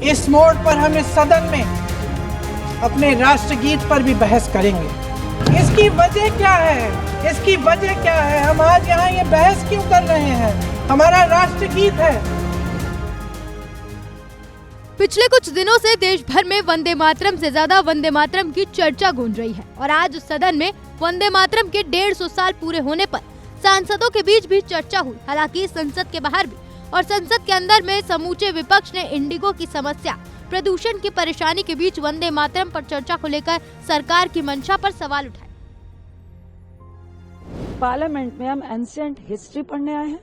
इस मोड़ पर हम इस सदन में अपने राष्ट्रगीत पर भी बहस करेंगे। इसकी वजह क्या है? इसकी वजह क्या है? हम आज यहाँ ये बहस क्यों कर रहे हैं? हमारा राष्ट्रगीत है। पिछले कुछ दिनों से देश भर में वंदे मातरम से ज्यादा वंदे मातरम की चर्चा गूंज रही है और आज सदन में वंदे मातरम के 150 साल पूरे होने पर सांसदों के बीच भी चर्चा हुई। हालांकि संसद के बाहर भी और संसद के अंदर में समूचे विपक्ष ने इंडिगो की समस्या, प्रदूषण की परेशानी के बीच वंदे मातरम पर चर्चा को लेकर सरकार की मंशा पर सवाल उठाए। पार्लियामेंट में हम एंशिएंट हिस्ट्री पढ़ने आए हैं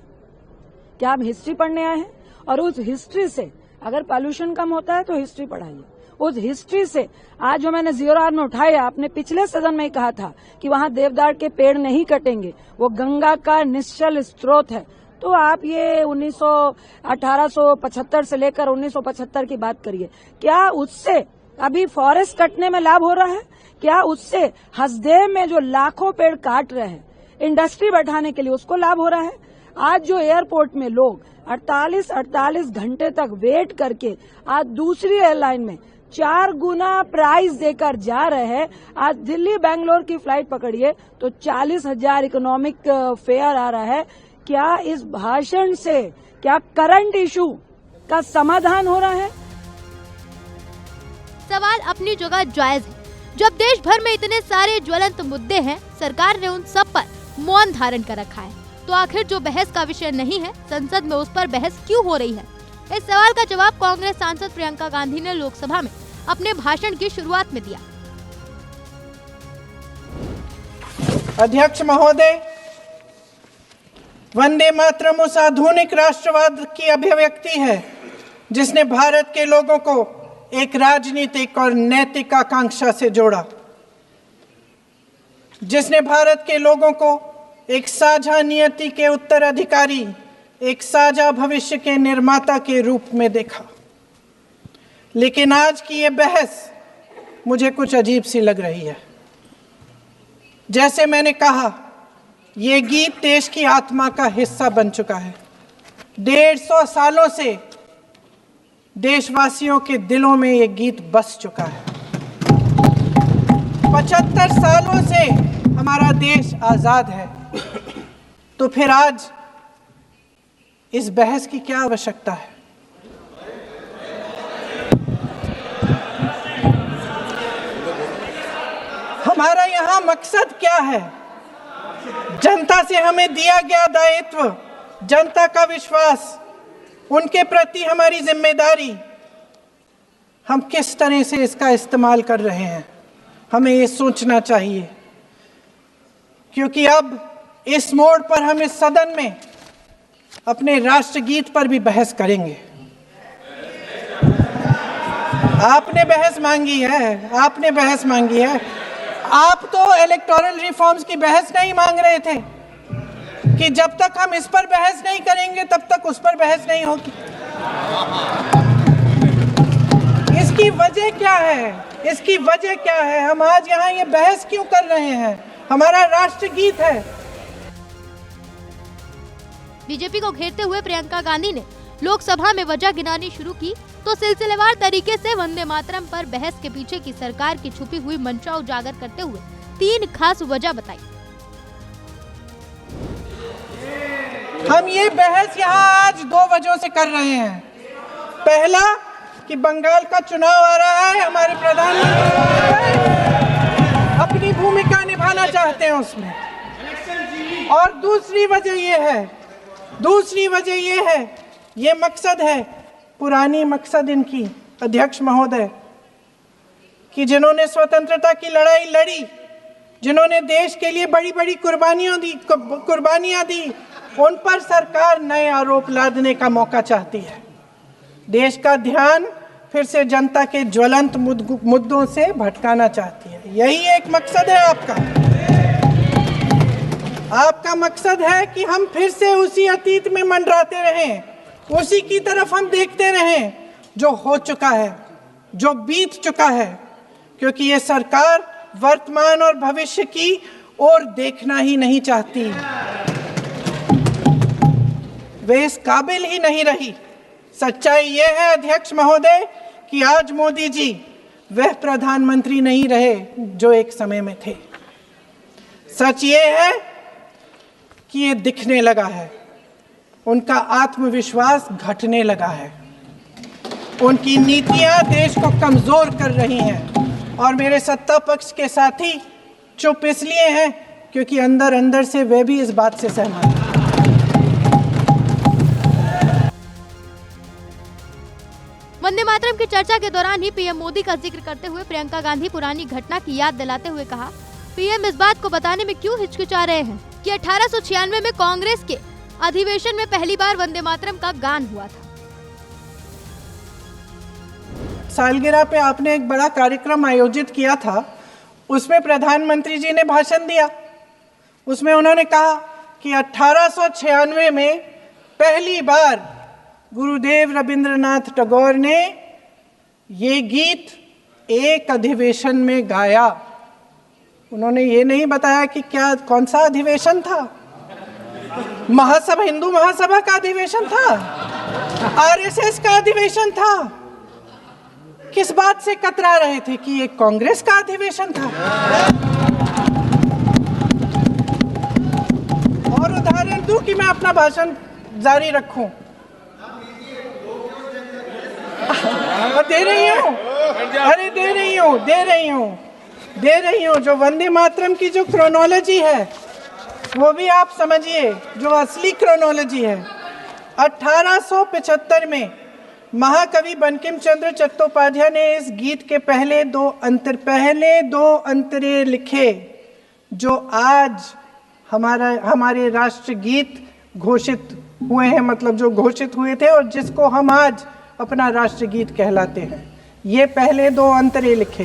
क्या? हम हिस्ट्री पढ़ने आए हैं और उस हिस्ट्री से अगर पॉल्यूशन कम होता है तो हिस्ट्री पढ़ाइए। उस हिस्ट्री से आज जो मैंने 0R में उठाया, आपने पिछले सदन में ही कहा था कि वहाँ देवदार के पेड़ नहीं कटेंगे, वो गंगा का निश्चल स्रोत है। तो आप ये 1875 से लेकर 1975 की बात करिए, क्या उससे अभी फॉरेस्ट कटने में लाभ हो रहा है? क्या उससे हसदेव में जो लाखों पेड़ काट रहे हैं इंडस्ट्री बैठाने के लिए, उसको लाभ हो रहा है? आज जो एयरपोर्ट में लोग 48 घंटे तक वेट करके आज दूसरी एयरलाइन में 4 गुना प्राइस देकर जा रहे हैं, आज दिल्ली बेंगलोर की फ्लाइट पकड़िए तो 40,000 इकोनॉमिक फेयर आ रहा है। क्या इस भाषण से क्या करंट इशू का समाधान हो रहा है? सवाल अपनी जगह जायज है। जब देश भर में इतने सारे ज्वलंत मुद्दे हैं, सरकार ने उन सब पर मौन धारण कर रखा है, तो आखिर जो बहस का विषय नहीं है, संसद में उस पर बहस क्यों हो रही है? इस सवाल का जवाब कांग्रेस सांसद प्रियंका गांधी ने लोकसभा में अपने भाषण की शुरुआत में दिया। अध्यक्ष महोदय, वंदे मातरम उस आधुनिक राष्ट्रवाद की अभिव्यक्ति है जिसने भारत के लोगों को एक राजनीतिक और नैतिक आकांक्षा से जोड़ा, जिसने भारत के लोगों को एक साझा नियति के उत्तराधिकारी, एक साझा भविष्य के निर्माता के रूप में देखा। लेकिन आज की ये बहस मुझे कुछ अजीब सी लग रही है। जैसे मैंने कहा, ये गीत देश की आत्मा का हिस्सा बन चुका है। 150 सालों से देशवासियों के दिलों में ये गीत बस चुका है। 75 सालों से हमारा देश आजाद है, तो फिर आज इस बहस की क्या आवश्यकता है? हमारा यहाँ मकसद क्या है? जनता से हमें दिया गया दायित्व, जनता का विश्वास, उनके प्रति हमारी जिम्मेदारी, हम किस तरह से इसका इस्तेमाल कर रहे हैं, हमें ये सोचना चाहिए। क्योंकि अब इस मोड़ पर हम इस सदन में अपने राष्ट्रगीत पर भी बहस करेंगे। आपने बहस मांगी है, आपने बहस मांगी है। आप तो इलेक्टोरल रिफॉर्म्स की बहस नहीं मांग रहे थे कि जब तक हम इस पर बहस नहीं करेंगे तब तक उस पर बहस नहीं होगी। इसकी वजह क्या है? इसकी वजह क्या है? हम आज यहाँ ये बहस क्यों कर रहे हैं? हमारा राष्ट्रगीत है। बीजेपी को घेरते हुए प्रियंका गांधी ने लोकसभा में वजह गिनानी शुरू की तो सिलसिलेवार तरीके से वंदे मातरम पर बहस के पीछे की सरकार की छुपी हुई मंशा उजागर करते हुए 3 खास वजह बताई। हम ये बहस यहाँ आज 2 वजहों से कर रहे हैं। पहला कि बंगाल का चुनाव आ रहा है, हमारे प्रधानमंत्री अपनी भूमिका निभाना चाहते हैं उसमें। और दूसरी वजह ये है, ये मकसद है, पुरानी मकसद इनकी, अध्यक्ष महोदय, कि जिन्होंने स्वतंत्रता की लड़ाई लड़ी, जिन्होंने देश के लिए बड़ी बड़ी कुर्बानियां दी, उन पर सरकार नए आरोप लादने का मौका चाहती है। देश का ध्यान फिर से जनता के ज्वलंत मुद्दों से भटकाना चाहती है। यही एक मकसद है आपका मकसद है कि हम फिर से उसी अतीत में मंडराते रहें, उसी की तरफ हम देखते रहें जो हो चुका है, जो बीत चुका है। क्योंकि ये सरकार वर्तमान और भविष्य की ओर देखना ही नहीं चाहती। वे इस काबिल ही नहीं रही सच्चाई ये है अध्यक्ष महोदय कि आज मोदी जी वह प्रधानमंत्री नहीं रहे जो एक समय में थे। सच ये है कि ये दिखने लगा है, उनका आत्मविश्वास घटने लगा है, उनकी नीतियां देश को कमजोर कर रही हैं और मेरे सत्ता पक्ष के साथी चुप इसलिए हैं क्योंकि अंदर अंदर से वे भी इस बात से सहमत हैं। वंदे मातरम की चर्चा के दौरान ही पीएम मोदी का जिक्र करते हुए प्रियंका गांधी पुरानी घटना की याद दिलाते हुए कहा, पीएम इस बात को बताने में क्यों हिचकिचा रहे हैं कि 1896 में कांग्रेस के अधिवेशन में पहली बार वंदे मातरम का गान हुआ था। सालगिरह पे आपने एक बड़ा कार्यक्रम आयोजित किया था, उसमें प्रधानमंत्री जी ने भाषण दिया। उसमें उन्होंने कहा कि 1896 में पहली बार गुरुदेव रविंद्रनाथ टैगोर ने ये गीत एक अधिवेशन में गाया। उन्होंने ये नहीं बताया कि क्या कौन सा अधिवेशन था, महासभा, हिंदू महासभा का अधिवेशन था, आरएसएस का अधिवेशन था। किस बात से कतरा रहे थे कि ये कांग्रेस का अधिवेशन था। और उदाहरण दूं कि मैं अपना भाषण जारी रखूं। दे रही हूं। जो वंदे मातरम की जो क्रोनोलॉजी है वो भी आप समझिए, जो असली क्रोनोलॉजी है। 1875 में महाकवि बंकिम चंद्र चट्टोपाध्याय ने इस गीत के पहले दो अंतरे लिखे जो आज हमारे राष्ट्रगीत घोषित हुए हैं, मतलब जो घोषित हुए थे और जिसको हम आज अपना राष्ट्रगीत कहलाते हैं। ये पहले दो अंतरे लिखे।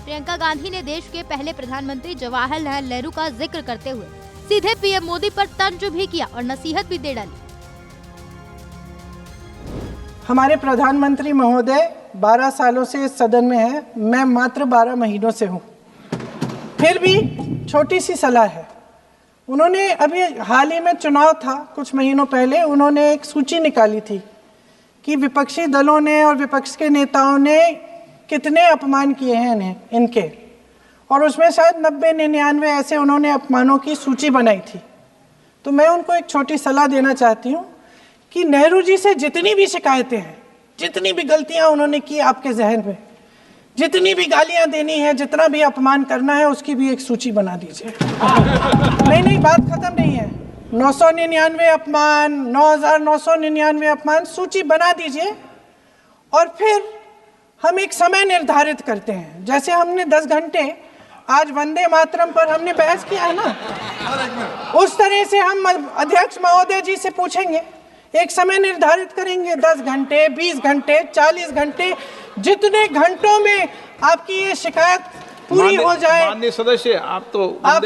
प्रियंका गांधी ने देश के पहले प्रधानमंत्री जवाहरलाल नेहरू का जिक्र करते हुए सीधे पीएम मोदी पर तंज भी किया और नसीहत भी दे डाली। हमारे प्रधानमंत्री महोदय 12 सालों से इस सदन में हैं, मैं मात्र 12 महीनों से हूँ। फिर भी छोटी सी सलाह है। उन्होंने अभी हाल ही में चुनाव था, कुछ महीनों पहले उन्होंने एक सूची निकाली थी कि विपक्षी दलों ने और विपक्ष के नेताओं ने कितने अपमान किए हैं इनके, और उसमें शायद 90-99 ऐसे उन्होंने अपमानों की सूची बनाई थी। तो मैं उनको एक छोटी सलाह देना चाहती हूँ कि नेहरू जी से जितनी भी शिकायतें हैं, जितनी भी गलतियाँ उन्होंने की आपके जहन में, जितनी भी गालियां देनी है, जितना भी अपमान करना है, उसकी भी एक सूची बना दीजिए। नहीं, बात खत्म नहीं है। 999 अपमान, 9999 अपमान, सूची बना दीजिए और फिर हम एक समय निर्धारित करते हैं। जैसे हमने 10 घंटे आज वंदे मातरम पर हमने बहस किया है ना, उस तरह से हम अध्यक्ष महोदय जी से पूछेंगे, एक समय निर्धारित करेंगे, 10 घंटे, 20 घंटे, 40 घंटे, जितने घंटों में आपकी ये शिकायत पूरी हो जाए, माननीय सदस्य आप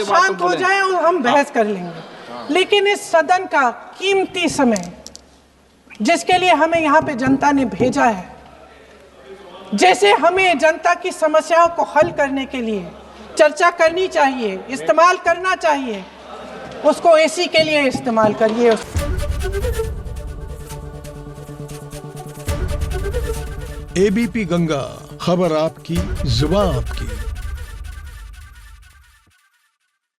शांत हो जाए और हम बहस कर लेंगे। लेकिन इस सदन का कीमती समय, जिसके लिए हमें यहाँ पे जनता ने भेजा है, जैसे हमें जनता की समस्याओं को हल करने के लिए चर्चा करनी चाहिए, इस्तेमाल करना चाहिए, उसको इसी के लिए इस्तेमाल करिए। एबीपी गंगा, खबर आपकी, जुबान आपकी।